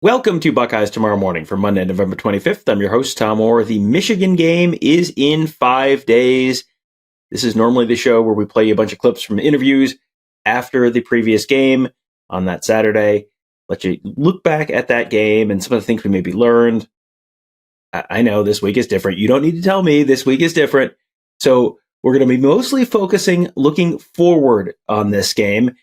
Welcome to Buckeyes Tomorrow Morning for Monday, November 25th. I'm your host, Tom Orr. The Michigan game is in 5 days. This is normally the show where we play you a bunch of clips from interviews after the previous game on that Saturday. Let you look back at that game and some of the things we maybe learned. I know this week is different. You don't need to tell me this week is different. So we're going to be mostly looking forward on this game.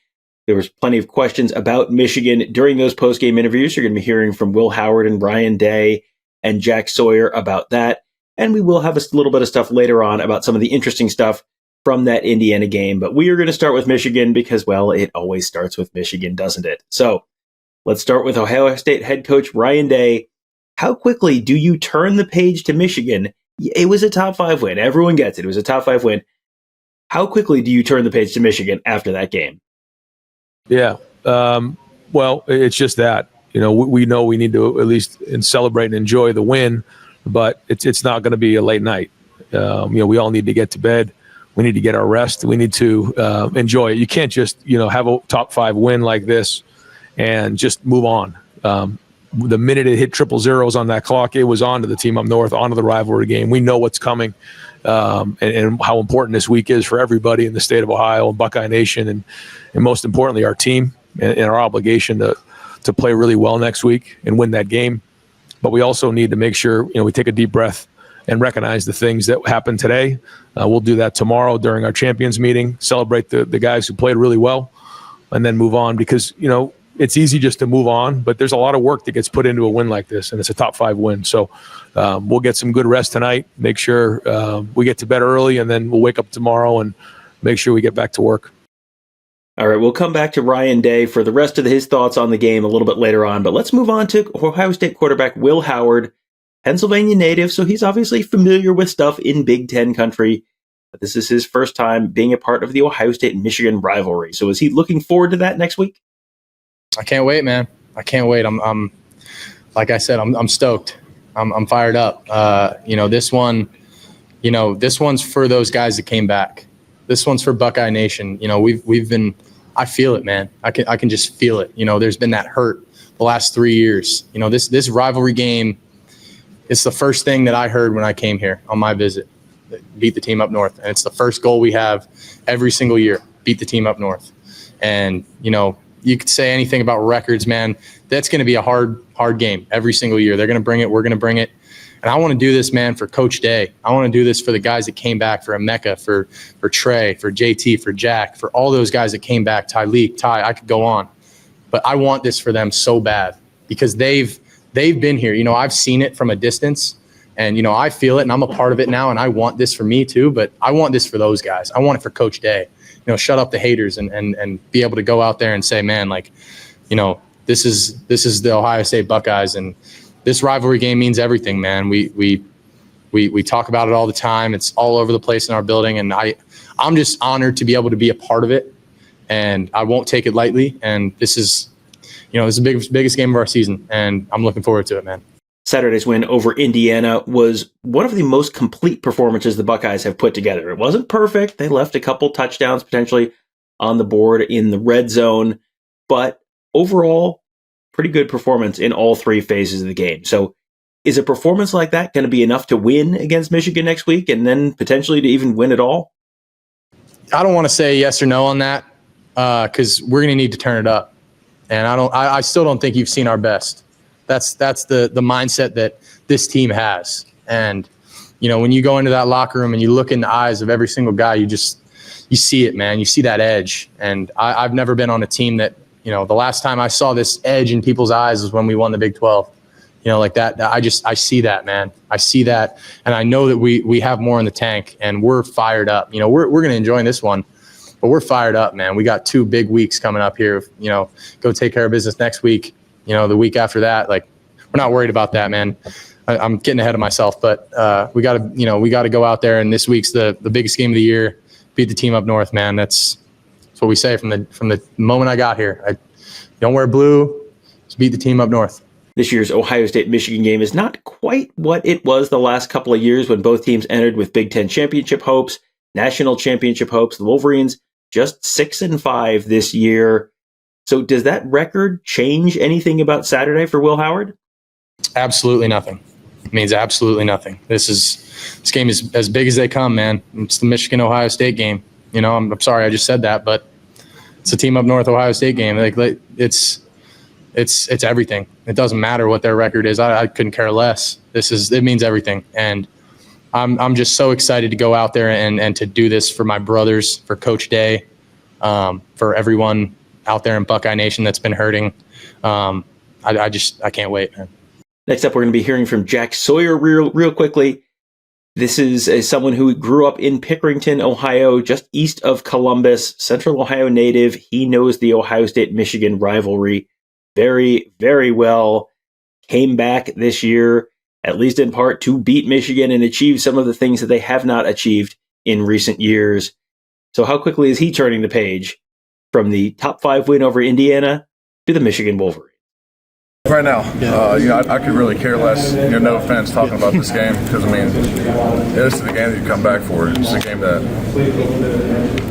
There was plenty of questions about Michigan during those post-game interviews. You're going to be hearing from Will Howard and Ryan Day and Jack Sawyer about that. And we will have a little bit of stuff later on about some of the interesting stuff from that Indiana game. But we are going to start with Michigan because, well, it always starts with Michigan, doesn't it? So let's start with Ohio State head coach Ryan Day. How quickly do you turn the page to Michigan? It was a top 5 win. Everyone gets it. It was a top 5 win. How quickly do you turn the page to Michigan after that game? Yeah. Well, it's just that, we know we need to at least celebrate and enjoy the win, but it's not going to be a late night. We all need to get to bed. We need to get our rest. We need to enjoy it. You can't just, have a top 5 win like this and just move on. The minute it hit 000 on that clock, it was on to the team up north, on to the rivalry game. We know what's coming and how important this week is for everybody in the state of Ohio and BuckeyeNation, and most importantly, our team and our obligation to play really well next week and win that game. But we also need to make sure we take a deep breath and recognize the things that happened today. We'll do that tomorrow during our champions meeting, celebrate the guys who played really well, and then move on because, it's easy just to move on, but there's a lot of work that gets put into a win like this, and it's a top 5 win. So we'll get some good rest tonight, make sure we get to bed early, and then we'll wake up tomorrow and make sure we get back to work. All right, we'll come back to Ryan Day for the rest of his thoughts on the game a little bit later on, but let's move on to Ohio State quarterback Will Howard, Pennsylvania native, so he's obviously familiar with stuff in Big Ten country. But this is his first time being a part of the Ohio State-Michigan rivalry. So is he looking forward to that next week? I can't wait, man. I can't wait. I'm like I said, I'm stoked. I'm fired up. This one's for those guys that came back. This one's for BuckeyeNation. We've been. I feel it, man. I can just feel it. There's been that hurt the last 3 years. This rivalry game. It's the first thing that I heard when I came here on my visit. Beat the team up north, and it's the first goal we have every single year. Beat the team up north, and you could say anything about records, man. That's going to be a hard game every single year. They're going to bring it. We're going to bring it. And I want to do this, man, for Coach Day. I want to do this for the guys that came back, for Emeka, for Trey, for JT, for Jack, for all those guys that came back, Tyleek, Ty, I could go on. But I want this for them so bad because they've been here. I've seen it from a distance, and, I feel it, and I'm a part of it now, and I want this for me too, but I want this for those guys. I want it for Coach Day. Shut up the haters and be able to go out there and say, man, this is the Ohio State Buckeyes, and this rivalry game means everything, man. We talk about it all the time. It's all over the place in our building, and I'm just honored to be able to be a part of it, and I won't take it lightly. And this is the biggest game of our season, and I'm looking forward to it, man. Saturday's win over Indiana was one of the most complete performances the Buckeyes have put together. It wasn't perfect. They left a couple touchdowns potentially on the board in the red zone, but overall, pretty good performance in all 3 phases of the game. So is a performance like that going to be enough to win against Michigan next week and then potentially to even win it all? I don't want to say yes or no on that because we're going to need to turn it up. And I still don't think you've seen our best. That's the mindset that this team has. And, when you go into that locker room and you look in the eyes of every single guy, you see it, man. You see that edge. And I've never been on a team that, the last time I saw this edge in people's eyes was when we won the Big 12. Like that. I see that, man. I see that. And I know that we have more in the tank, and we're fired up. We're going to enjoy this one, but we're fired up, man. We got 2 big weeks coming up here. Go take care of business next week. The week after that, we're not worried about that, man. I'm getting ahead of myself, but we got to go out there, and this week's the biggest game of the year. Beat the team up north, man. That's what we say from the moment I got here. I don't wear blue, just beat the team up north. This year's Ohio State-Michigan game is not quite what it was the last couple of years when both teams entered with Big Ten championship hopes, national championship hopes. The Wolverines just 6-5 this year. So does that record change anything about Saturday for Will Howard? Absolutely nothing. It means absolutely nothing. This game is as big as they come, man. It's the Michigan-Ohio State game. You know, I'm sorry I just said that, but it's a team up north Ohio State game. Like it's everything. It doesn't matter what their record is. I couldn't care less. It means everything. And I'm just so excited to go out there and to do this for my brothers, for Coach Day, for everyone out there in Buckeye Nation that's been hurting. I can't wait, man. Next up, we're going to be hearing from Jack Sawyer real quickly. This is someone who grew up in Pickerington, Ohio, just east of Columbus, Central Ohio native. He knows the Ohio State-Michigan rivalry very, very well. Came back this year, at least in part, to beat Michigan and achieve some of the things that they have not achieved in recent years. So how quickly is he turning the page from the top 5 win over Indiana to the Michigan Wolverines? Right now, I could really care less, no offense, talking about this game, because, this is the game that you come back for. It's a game that,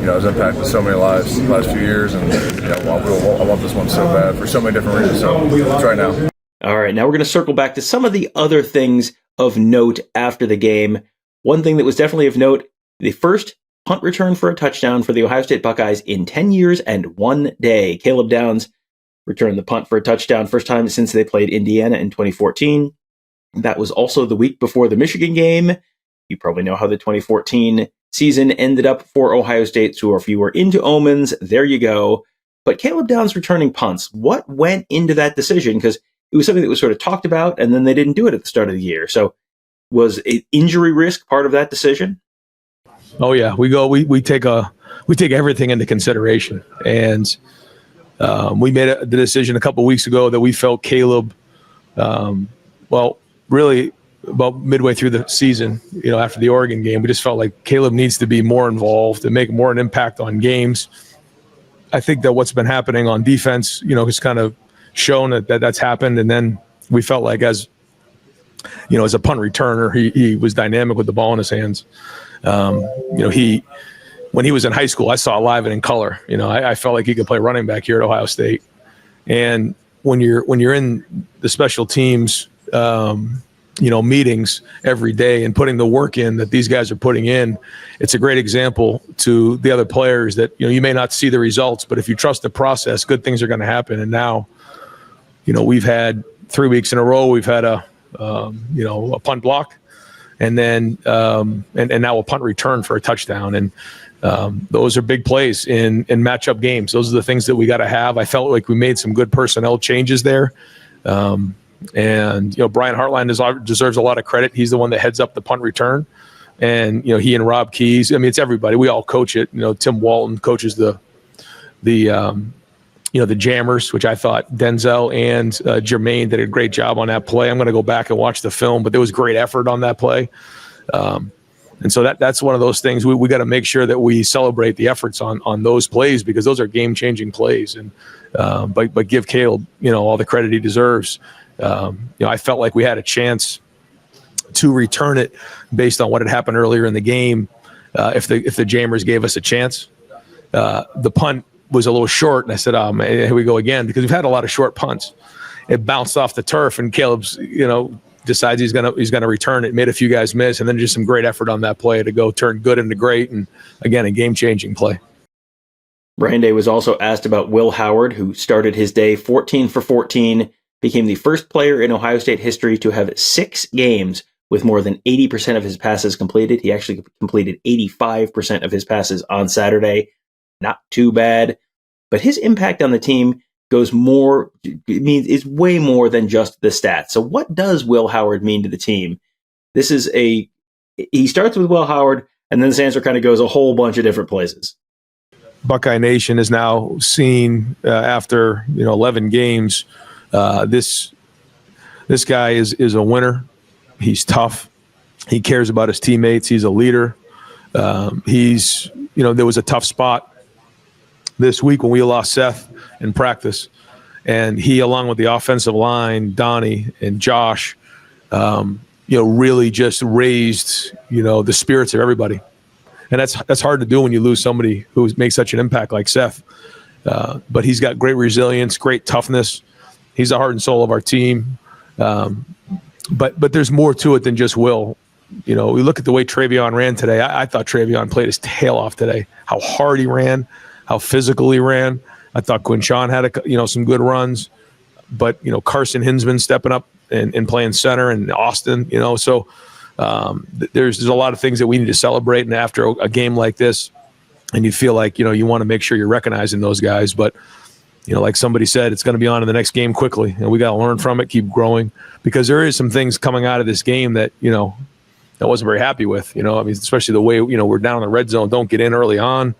has impacted so many lives the last few years, and I want this one so bad for so many different reasons, so it's right now. All right, now we're going to circle back to some of the other things of note after the game. One thing that was definitely of note, the first punt return for a touchdown for the Ohio State Buckeyes in 10 years and 1 day. Caleb Downs returned the punt for a touchdown, first time since they played Indiana in 2014. That was also the week before the Michigan game. You probably know how the 2014 season ended up for Ohio State, so if you were into omens, there you go. But Caleb Downs returning punts, what went into that decision? Because it was something that was sort of talked about, and then they didn't do it at the start of the year. So was injury risk part of that decision? Oh yeah, we take everything into consideration, and we made the decision a couple of weeks ago that we felt Caleb, really about midway through the season, after the Oregon game, we just felt like Caleb needs to be more involved and make more an impact on games. I think that what's been happening on defense, has kind of shown that's happened, and then we felt like as a punt returner, he was dynamic with the ball in his hands. When he was in high school, I saw live and in color. I felt like he could play running back here at Ohio State. And when you're in the special teams, meetings every day and putting the work in that these guys are putting in, it's a great example to the other players that you may not see the results, but if you trust the process, good things are going to happen. And now, we've had 3 weeks in a row. We've had a punt block, and then and now a punt return for a touchdown. And those are big plays in matchup games. Those are the things that we got to have. I felt like we made some good personnel changes there. And Brian Hartline deserves a lot of credit. He's the one that heads up the punt return. And, he and Rob Keys, it's everybody. We all coach it. Tim Walton coaches the jammers, which I thought Denzel and Jermaine did a great job on that play. I'm going to go back and watch the film, but there was great effort on that play. And so that's one of those things we got to make sure that we celebrate the efforts on those plays, because those are game-changing plays. And but give Caleb, all the credit he deserves. I felt like we had a chance to return it based on what had happened earlier in the game. If the jammers gave us a chance, the punt was a little short, and I said, "Oh man, here we go again," because we've had a lot of short punts. It bounced off the turf, and Caleb's, decides he's gonna return it. Made a few guys miss, and then just some great effort on that play to go turn good into great, and again a game-changing play. Brian Day was also asked about Will Howard, who started his day 14 for 14, became the first player in Ohio State history to have 6 games with more than 80% of his passes completed. He actually completed 85% of his passes on Saturday. Not too bad, but his impact on the team is way more than just the stats. So what does Will Howard mean to the team? He starts with Will Howard, and then this answer kind of goes a whole bunch of different places. Buckeye Nation is now seen after 11 games. This guy is a winner. He's tough. He cares about his teammates. He's a leader. There was a tough spot this week when we lost Seth in practice, and he, along with the offensive line, Donnie and Josh, really just raised the spirits of everybody. And that's hard to do when you lose somebody who makes such an impact like Seth. But he's got great resilience, great toughness. He's the heart and soul of our team. But there's more to it than just Will. We look at the way Travion ran today. I thought Travion played his tail off today. How hard he ran, how physical he ran. I thought Quinshawn had some good runs. But Carson Hinsman stepping up and playing center, and Austin. So there's a lot of things that we need to celebrate. And after a game like this, and you feel like you want to make sure you're recognizing those guys, but like somebody said, it's going to be on in the next game quickly, and we got to learn from it, keep growing, because there is some things coming out of this game that I wasn't very happy with. Especially the way we're down in the red zone, don't get in early on.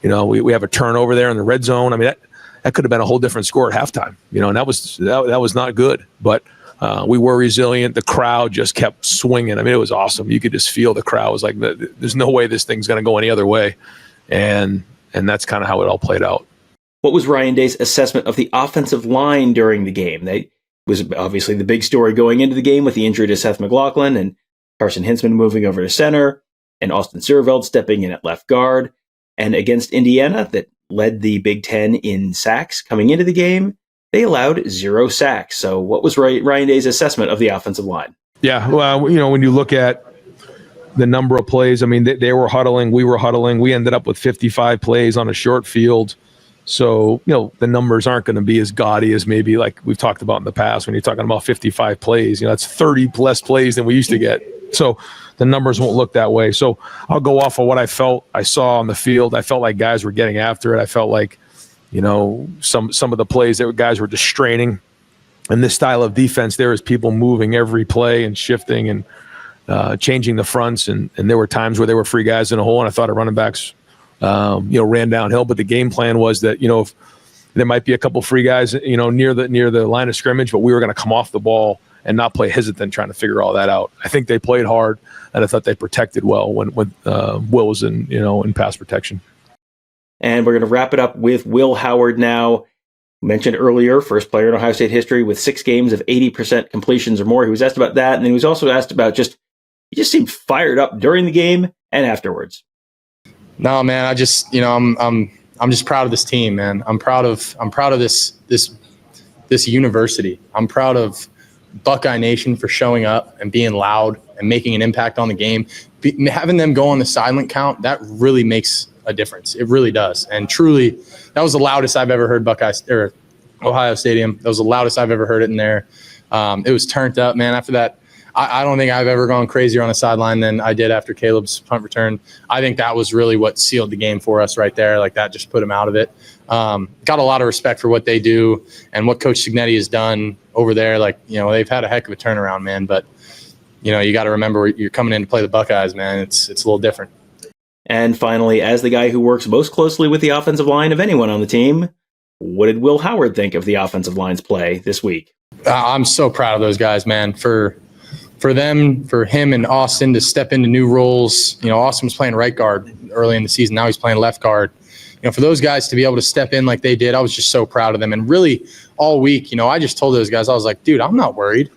We have a turnover there in the red zone. That could have been a whole different score at halftime. And that was not good. But we were resilient. The crowd just kept swinging. It was awesome. You could just feel the crowd was like, there's no way this thing's going to go any other way. And that's kind of how it all played out. What was Ryan Day's assessment of the offensive line during the game? That was obviously the big story going into the game with the injury to Seth McLaughlin and Carson Hinsman moving over to center and Austin Sierveld stepping in at left guard. And against Indiana, that led the Big Ten in sacks coming into the game, they allowed 0 sacks. So what was Ryan Day's assessment of the offensive line? Yeah, well, when you look at the number of plays, they were huddling, we were huddling. We ended up with 55 plays on a short field. So, the numbers aren't going to be as gaudy as maybe like we've talked about in the past when you're talking about 55 plays. That's 30 less plays than we used to get. So the numbers won't look that way. So I'll go off of what I saw on the field. I felt like guys were getting after it. I felt like, some of the plays that guys were just straining. And this style of defense, there is people moving every play and shifting and changing the fronts. And there were times where there were free guys in a hole, and I thought our running backs ran downhill, but the game plan was that, if there might be a couple free guys, near the line of scrimmage, but we were going to come off the ball and not play hesitant trying to figure all that out. I think they played hard, and I thought they protected well when Will was in pass protection. And we're going to wrap it up with Will Howard now. Mentioned earlier, first player in Ohio State history with 6 games of 80% completions or more. He was asked about that, and then he was also asked about he just seemed fired up during the game and afterwards. No, man, I just, I'm just proud of this team, man. I'm proud of this university. I'm proud of Buckeye Nation for showing up and being loud and making an impact on the game. Having them go on the silent count, that really makes a difference. It really does. And truly, that was the loudest I've ever heard Buckeyes or Ohio Stadium. That was the loudest I've ever heard it in there. It was turned up, man. After that, I don't think I've ever gone crazier on a sideline than I did after Caleb's punt return. I think that was really what sealed the game for us right there. Like that just put him out of it. Got a lot of respect for what they do and what Coach Cignetti has done over there. They've had a heck of a turnaround, man. But, you got to remember you're coming in to play the Buckeyes, man. It's a little different. And finally, as the guy who works most closely with the offensive line of anyone on the team, what did Will Howard think of the offensive line's play this week? I'm so proud of those guys, man. For him and Austin to step into new roles. Austin was playing right guard early in the season. Now he's playing left guard. For those guys to be able to step in like they did, I was just so proud of them. And really all week, I just told those guys, I was like, dude, I'm not worried.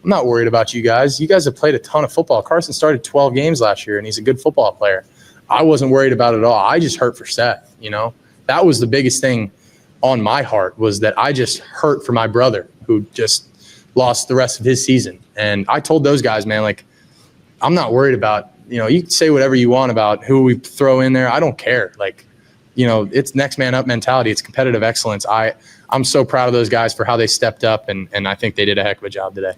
I'm not worried about you guys. You guys have played a ton of football. Carson started 12 games last year, and he's a good football player. I wasn't worried about it at all. I just hurt for Seth, That was the biggest thing on my heart, was that I just hurt for my brother who just lost the rest of his season. And I told those guys, man, I'm not worried about, you can say whatever you want about who we throw in there. I don't care. It's next man up mentality. It's competitive excellence. I'm so proud of those guys for how they stepped up, and I think they did a heck of a job today.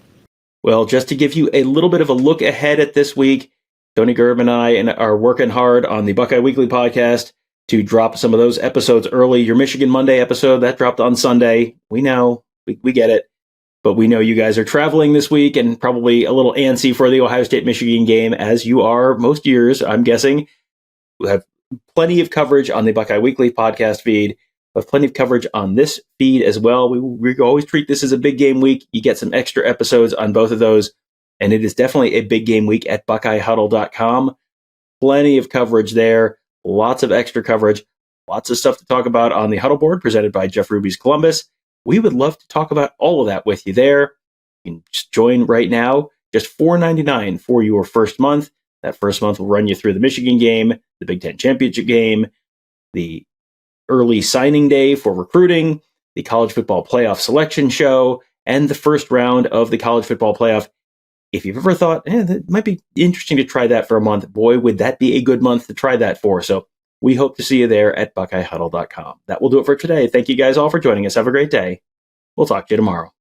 Well, just to give you a little bit of a look ahead at this week, Tony Gerb and I are working hard on the Buckeye Weekly podcast to drop some of those episodes early. Your Michigan Monday episode, that dropped on Sunday. We know, we get it. But we know you guys are traveling this week and probably a little antsy for the Ohio State-Michigan game, as you are most years, I'm guessing. We have plenty of coverage on the Buckeye Weekly podcast feed. We have plenty of coverage on this feed as well. We always treat this as a big game week. You get some extra episodes on both of those. And it is definitely a big game week at BuckeyeHuddle.com. Plenty of coverage there. Lots of extra coverage. Lots of stuff to talk about on the Huddle Board presented by Jeff Ruby's Columbus. We would love to talk about all of that with you there. You can just join right now. Just $4.99 for your first month. That first month will run you through the Michigan game, the Big Ten championship game, the early signing day for recruiting, the college football playoff selection show, and the first round of the college football playoff. If you've ever thought, that might be interesting to try that for a month, boy, would that be a good month to try that for. So we hope to see you there at BuckeyeHuddle.com. That will do it for today. Thank you guys all for joining us. Have a great day. We'll talk to you tomorrow.